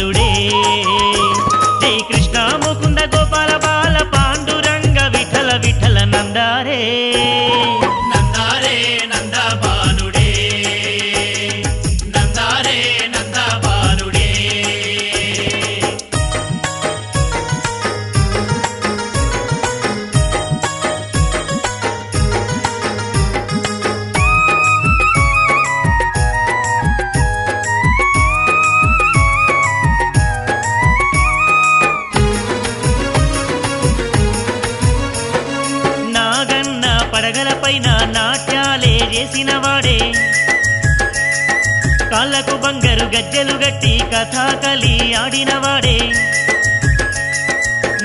బాలుడే శ్రీ కృష్ణ ముకుంద గోపాల బాల పాండురంగ విఠల విఠల నందారే నందారే నంద బాలుడే నందారే నంద బాలుడే నాగన్న పడగలపైన నాట్యాలే చేసిన వాడే కాళ్ళకు బంగారు గజ్జెలు గట్టి కథాకలి ఆడినవాడే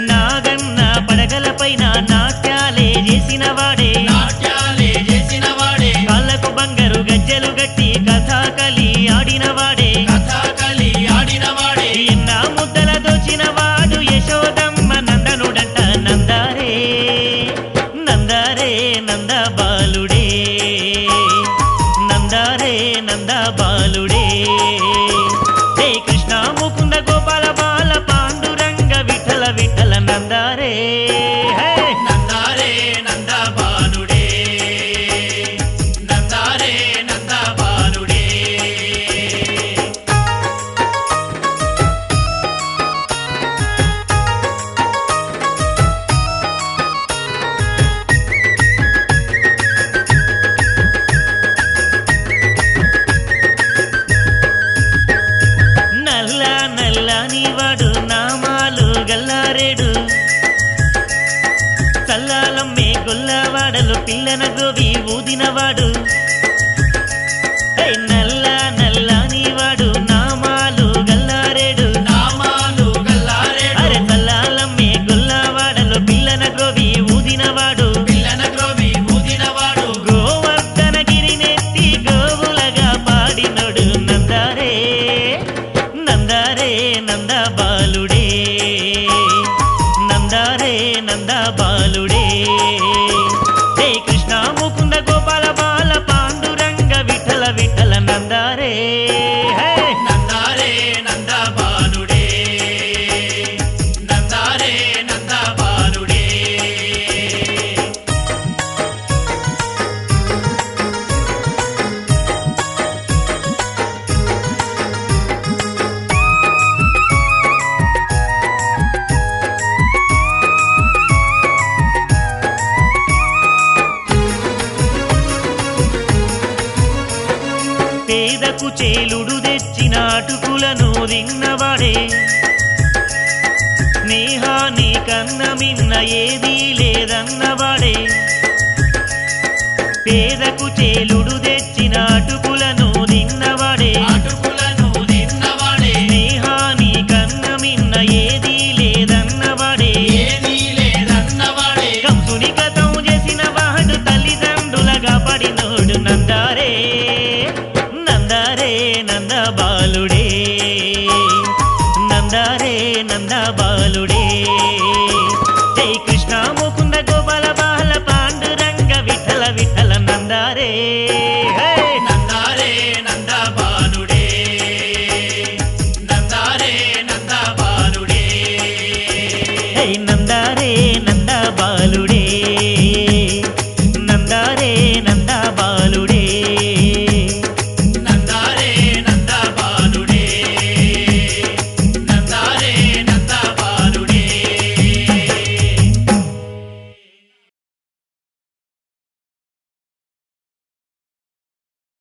నాగన్న పడగలపైన నాట్యాలే చేసిన వాడే నాట్యాలే చేసిన వాడే కాళ్ళకు బంగారు గజ్జెలు గట్టి కథాకలి ఆడినవాడే కథాకలి ఆడిన వాడే ఎన్న ముద్దల దోచిన వాడు యశోదమ్మ నందనుడంట నందారే నందారే నంద బాలుడే నందారే నంద బాలుడే హే కృష్ణ ముకుంద గోపాల బాల పాండురంగ విఠల విఠల నందారే హే నందారే నంద బాలుడే నందారే నంద బాలుడే నల్ల నల్లని వాడు నామాలు గల్లారేడు చల్లాలమ్మే గొల్లవాడలు పిల్లన గోవి ఊదినవాడు నల్ల నల్లని వాడు నామాలు గల్లారేడు నామాలు గల్లారేడు అరే చల్లాలమ్మే గొల్లవాడలు పిల్లన గోవి ఊదినవాడు పిల్లన గ్రోవి ఊదినవాడు గోవర్ధనగిరి నెత్తి గోవులగా పాడినోడు నందారే నందారే నంద బాలుడే నందారే నంద బాలుడే హే కృష్ణ ముకుంద గోపాల బాల పాండురంగ విఠల విఠల నందారే హే నందారే నంద బాలుడే నందారే నంద బాలుడే పేదకు చేలుడు తెచ్చిన అటుకులను తిన్నవాడే స్నేహాని కన్న మిన్న ఏదీ లేదన్నవాడే పేదకు చేలుడు తెచ్చిన అటుకులను తిన్నవాడే అటుకులను తిన్నవాడే స్నేహాని కన్న మిన్న ఏదీ లేదన్నవాడే ఏదీ లేదన్నవాడే కంసుని కథం చేసిన వాడు తల్లిదండ్రులగా పడినోడు నందారే నందారే నంద బాలుడే నందారే నంద బాలుడే జై కృష్ణ ముకుంద గోపాల బాల పాండురంగ విఠల విఠల నందారే